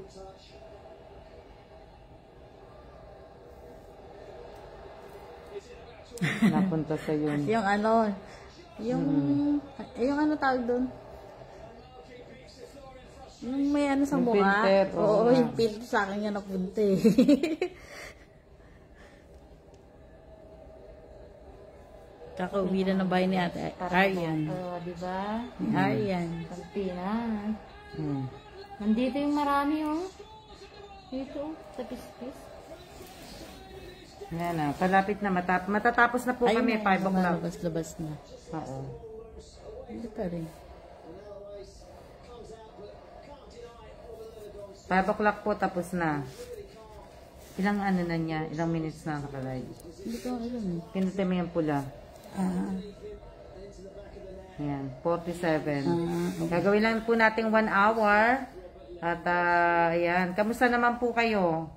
Napunta sa yun. Yung ano, yung ano tawag doon? Yung may ano sa Yung mukha. filter, oo Oo, nga. yung filter sa akin yan napunta eh. Kakauwi na ng bahay ni Ate Arian. Oo, diba? Ni Arian. Kampi na. Hmm. Nandito yung marami, oh. Dito, tapis-pis. Yan na, palapit na. Matatapos na po kami, 5 o'clock. Labas-labas na. Oo. Hindi pa rin. 5 o'clock po, tapos na. Ilang ano na niya? Ilang minutes na nakalive? Hindi ko alam. Pinutin mo yung pula. Yan, 47. Gagawin lang po natin 1 hour. At ayan, kamusta naman po kayo?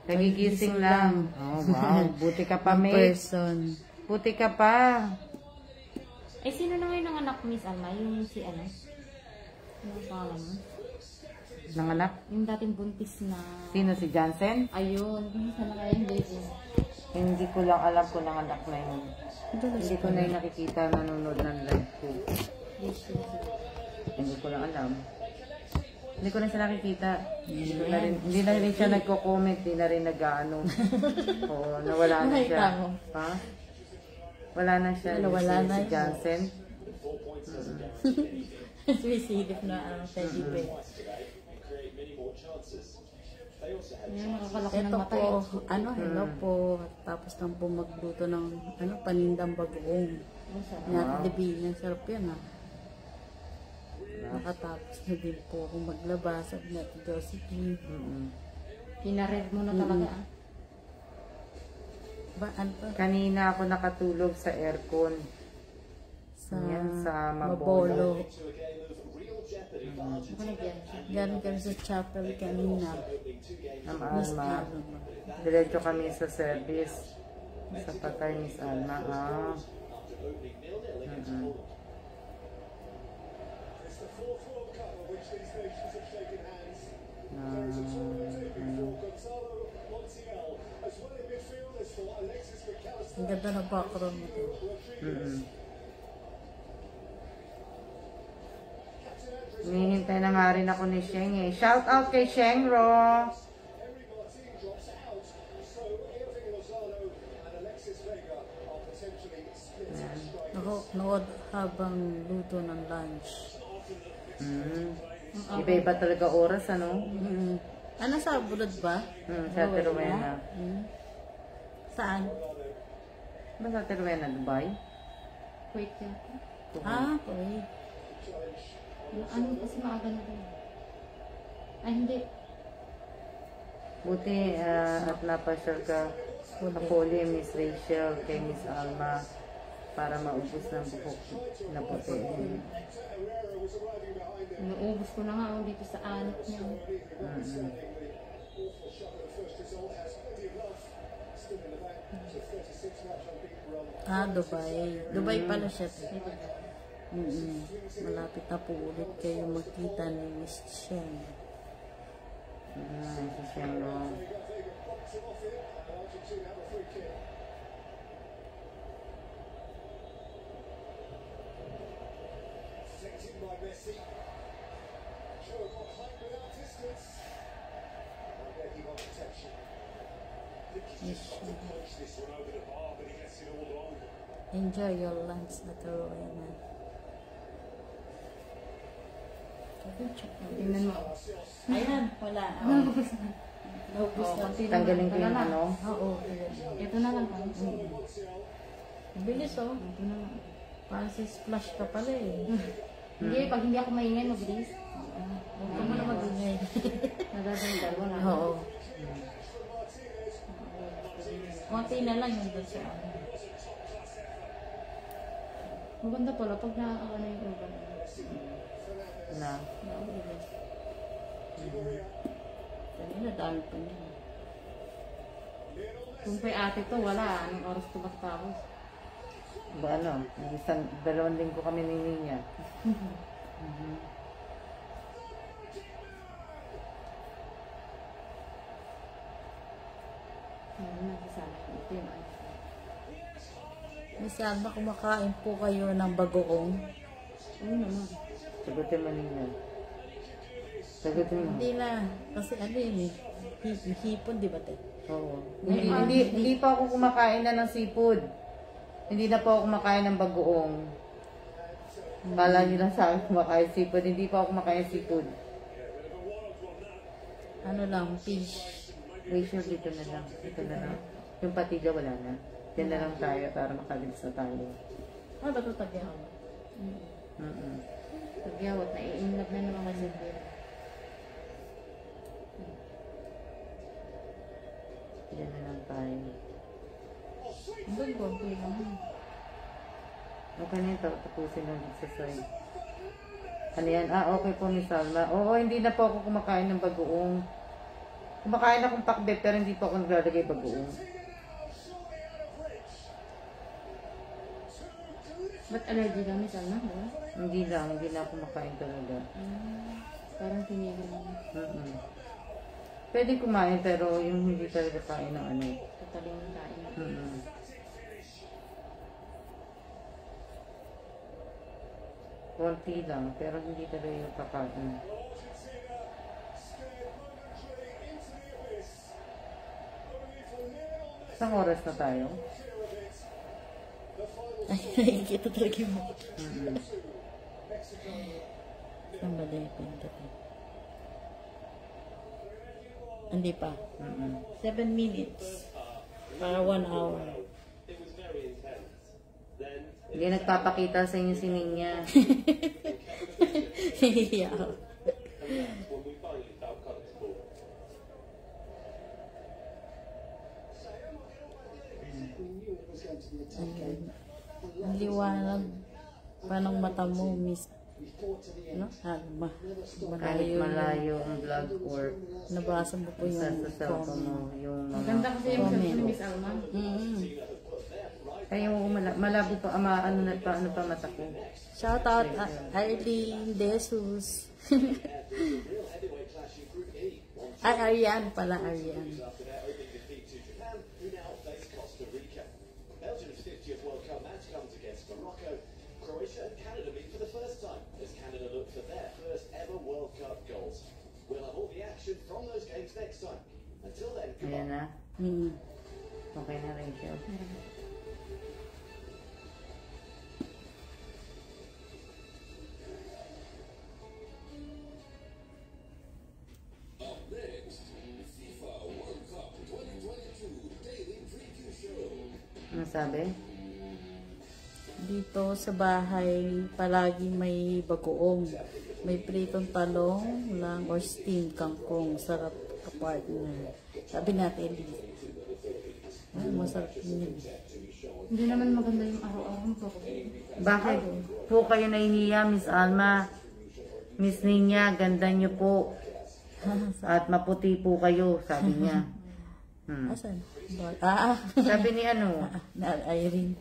Nagigising lang. Oh, wow. Buti ka pa, mate. Person. Buti ka pa. Eh, sino na ngayon ang anak, Miss Alma? Yung si ano? Yung pangalan mo? Nanganak? Yung dating buntis na... Sino, si Jansen? Ayun. Sana kaya yung baby. Hindi ko lang alam kung nanganak na yun. Hindi ko na yung nakikita nanonood ng live ko. Hindi ko lang alam. Hindi ko na siya nakikita. Hindi na rin siya nagko-comment. Hindi na rin nag-ano. Oo, nawala na siya. Nakita mo. Ha? Wala na siya. Wala na si siya. Jansen. Sumisilip na teddy bear. Yung nakakalaki ng Ito mata. po, hello po. Tapos nang po magluto ng, panindang bagoong. Natin Divina, sarap yan Nakatapos na din po akong maglabas at natin Josephine. Pinared mo na talaga. Ano pa? Kanina ako nakatulog sa aircon. Sa Mabolo. Galing kami sa chapel kanina. Miss Alma. Diretso kami sa service. Sa patay, Miss Alma. Ang ganda ng background nito. Hinihintay na nga rin ako ni Sheng eh. Shout out kay Sheng Ro. Nood habang luto ng lunch. Iba-iba talaga oras, ano? Ano sa bulod ba? Sa Teruena. Saan? Ba sa Teruena, Dubai? Wait yan. Wait. Ano kasi maaga na doon? Ay, hindi. Buti at napasyal ka. Kapuli, Miss Rachel, kay Miss Alma. para maubos ng buhok na puti. Inuubos ko na nga dito sa anit niya. Dubai. Dubai pala siya. Malapit na po ulit kayo magkita ni Miss Chen. Si Chen, no? Enjoy your lunch at the Royal. Tingnan mo. Ayan, wala. Naubos na. Tanggalin ko yung ano. Oo. Ito na lang. Bilis oh. Ito na lang. Parang si splash ka pala eh. Hindi, pag hindi ako maingay, mabilis. Huwag ka mo na mag-ingay. Nagagandal mo na. Oo. Konti na lang yung doon sa ano. Maganda pala pag nakakano yung urban. Na. Kanina, dami pa niya. Kung kay ate to, wala. Anong oras to matapos? Ba ano? Isang, 2 linggo kami ni Ninya. Ito yung ano. Miss Alma, kumakain po kayo ng bagoong. Oo naman. Sagutin mo Ninya. Sagutin mo. Hindi na. Kasi ano yun eh. Hipon, di ba te? Oo. Hindi pa ako kumakain na ng seafood. Hindi na po ako kumakain ng bagoong. Kala nyo lang sa akin kumakain seafood. Hindi pa ako kumakain seafood. Ano lang, fish. Ratio dito na lang. Ito na lang. Yung patiga wala na. Yan na lang tayo para makalilis na tayo. Ano ba ito tagyaw? Tagyawat, nai-inlove na naman kasi. Yan na lang tayo. Doon, konti naman. Okay na ito. Tapusin ng exercise. Ano yan? Okay po, Miss Alma. Oo, hindi na po ako kumakain ng bagoong. Kumakain akong pakbet pero hindi po ako naglalagay bagoong. Ba't allergy ka, Miss Alma? Hindi lang. Hindi na ako kumakain talaga. Parang tinigil mo. Pwede kumain pero yung hindi talaga kain ng ano. Totally yung kain. Konti lang pero hindi talaga yung kakain. Isang oras na tayo? Ay, nakikita talaga yung mga. Saan ba din pinta ko? Hindi pa. 7 minutes. Para 1 hour. Hindi nagpapakita sa inyo si Ninya. Yeah. Ang liwanag pa ng mata mo, Miss. No? Kahit malayo ang vlog or Nabasa mo po yung sa cellphone mo, yung Ganda mga... kasi yung sabi ni Miss Alma. Kaya yung malabo pa, ano pa mata ko. Shout out Arlene Jesus. Ay, Ariane pala, Ariane. Belgium's 50th World Cup match comes against Morocco. Croatia and Canada meet for the first time as Canada look for their first ever World Cup goals. We'll have all the action from those games next time. Until then, Ayan na. Okay na, Rachel. Ano sabi? Dito sa bahay, palagi may bagoong. May pritong talong lang or steamed kangkong. Sarap kapartner. Sabi natin, masarap yun. Hindi naman maganda yung araw-araw ko. Bakit po kayo nahihiya, Miss Alma? Miss Ninya, ganda niyo po. At maputi po kayo, sabi niya. Asan? Sabi ni ano? Na Irene.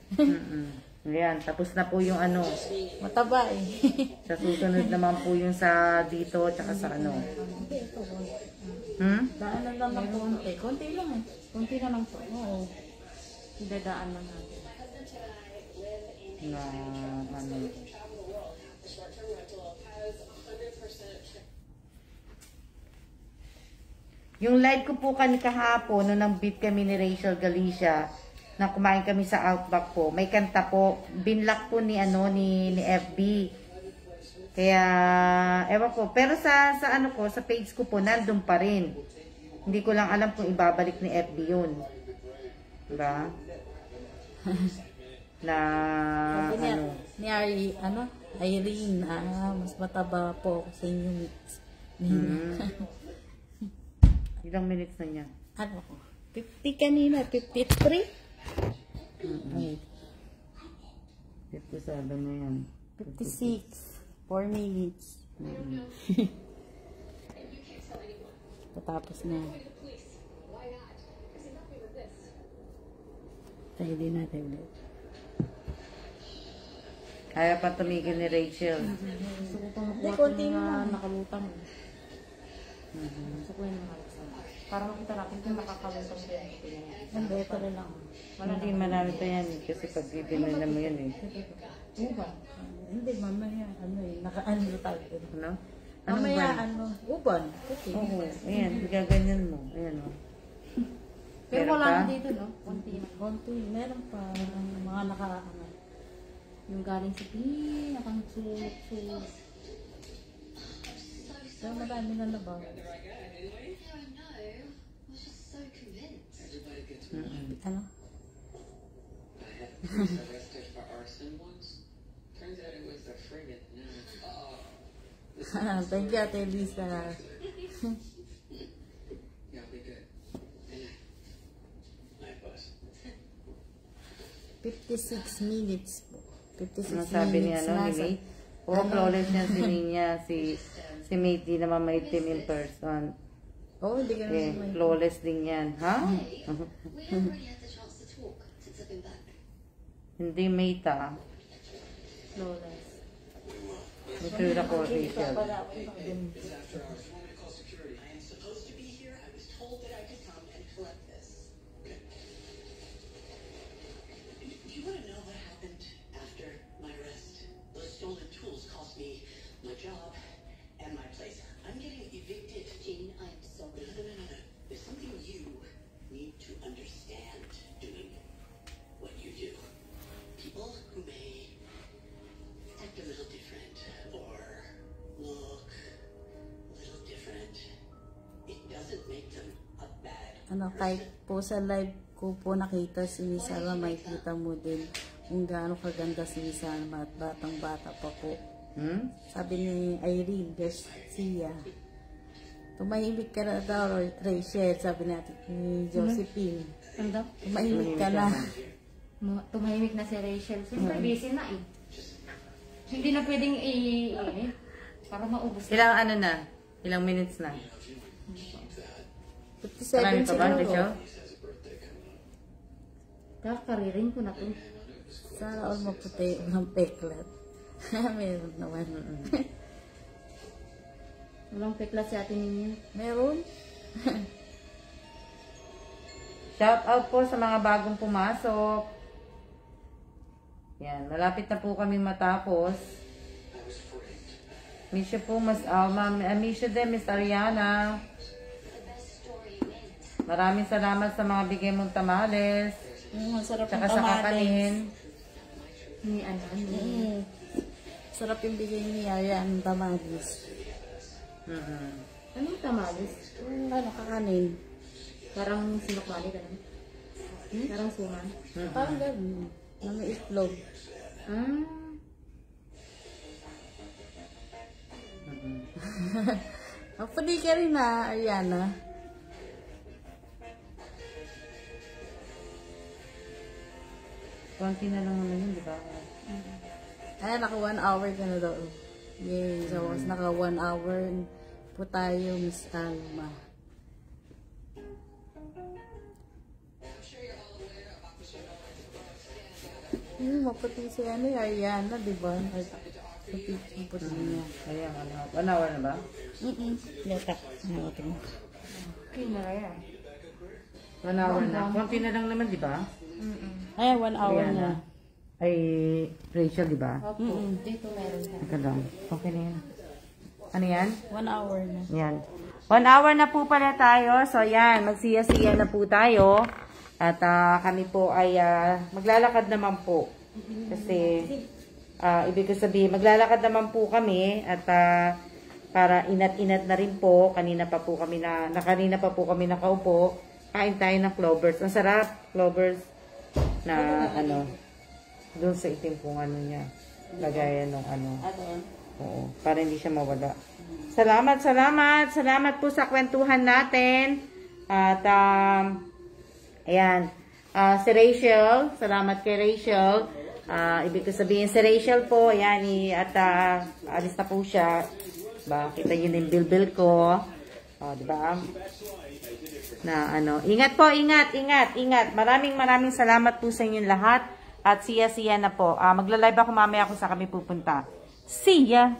Ayan, tapos na po yung ano. Mataba eh. Sa susunod naman po yung sa dito, tsaka sa ano. Daanan lang ng konti. Konti lang eh. Kunti na lang po. Oo. Idadaan lang natin. Na ano. Yung live ko po kahapon, nung nang-beat kami ni Rachel Galicia, na kumain kami sa Outback po, may kanta po, binlock po ni ano ni FB. Kaya ewan ko, pero sa ano ko, sa page ko po nandun pa rin. Hindi ko lang alam kung ibabalik ni FB 'yun. Diba? Na ano, Ni Irene, mas mataba po ako sa inyo mix. ilang minutes na niya? Ano ko? 50 kanina, 53? 57 na yan. 56. 4 minutes. Patapos na. Tayo din natin ulit. Kaya pa tumigil ni Rachel. Gusto ko pang Hindi, makuha konti ng lang. nakalutang. Gusto ko yung nakalutang. Para makita natin kung nakakalutang ko yan. Ang better lang. Hindi marami pa yan kasi pag bibili mo yan eh. Uban. Hindi, mamaya, naka-ano tayo. Ano? Anong Mamaya, brand? uban. Okay. Oo, ayan, gaganyan mo. Ayan o. Pero Meron wala pa? na dito, no? Konti na. Konti, meron pa mga naka-ano. Yung galing sa pinakang-sulok-sulok. Pero marami na labaw. Ano? Arrested for arson once. Turns out it was a frigate. Thank you, Ate Lisa. Yeah, be good. Night bus. 56 minutes po. 56 Ano sabi ni minutes ano, ni nasa- Mate? Oo, flawless niya si Ninya, si Mate di naman maitim in person. Oo, hindi ka Eh, naman may... flawless din yan. Ha? We haven't really had the chance to talk since I've been back. Hindi Mate ah. Flawless. Ito yung ako, Rachel. I am supposed to be here. I was told that I could come and collect this. Do you want to know what happened after my arrest? Those stolen tools cost me my job and my place. I'm getting evicted. Jean, I am sorry. No. There's something you need to understand doing what you do. People who may act a little different or look a little different, it doesn't make them a bad Kahit po sa live ko po nakita si Miss Alma, makikita mo din kung gaano kaganda si Miss Alma at batang-bata pa po. Sabi ni Irene Garcia, tumahimik ka na daw, Rachel, sabi natin ni Josephine. Ano daw? Tumahimik ka na. Tumahimik na si Rachel. Siyempre, busy na eh. Hindi na pwedeng para maubos. Ilang ano na? Ilang minutes na? 57 Marami pa ba, Rachel? siguro. Kakaririn ko na to. Sana all maputi ng peklat. Meron naman. Walang pekla si ate ninyo. Meron? Shout out po sa mga bagong pumasok. Yan, malapit na po kaming matapos. Miss you po, Mas Alma. Miss you din, Miss Ariana. The best story wins. Maraming salamat sa mga bigay mong tamales. Ang sarap Tsaka ng sa tamales. kakanin. Ni ano, ni... Sarap yung bigay niya yan, tamales. Anong tamales? Ano, kakanin? Parang sinukmali ka naman. Parang suman. Parang gano'n. Na may itlog. Pwede ka rin na, Ariana. konti na lang naman yun, di ba? Ay, naka 1 hour ka na daw. Yay. So, naka 1 hour po tayo, Miss Alma. Maputi si Ariana, di ba? Maputi niya. Ayan, 1 hour na ba? Yata. Okay na yan. 1 hour na. Konti na lang naman, di ba? Ay, 1 hour Ayan na. Ay, Rachel, di ba? Dito meron ka. Teka lang. Okay na yan. Ano yan? 1 hour na. Yan. 1 hour na po pala tayo. So, yan. Magsiya-siya na po tayo. At kami po ay maglalakad naman po. Kasi, ibig ko sabihin, maglalakad naman po kami. At para inat-inat na rin po. Kanina pa po kami nakaupo. Kain tayo ng clovers. Ang sarap, clovers na doon sa itim kung ano niya. Lagayan ng Oo, para hindi siya mawala. Salamat po sa kwentuhan natin. At, ayan. Si Rachel, salamat kay Rachel. Ibig ko sabihin, si Rachel po, ayan, at alis na po siya. Ba, kita yun yung bilbil ko. Diba? Na ingat po, ingat. Maraming salamat po sa inyong lahat. At siya na po. Magla-live ako mamaya kung saan kami pupunta. See ya!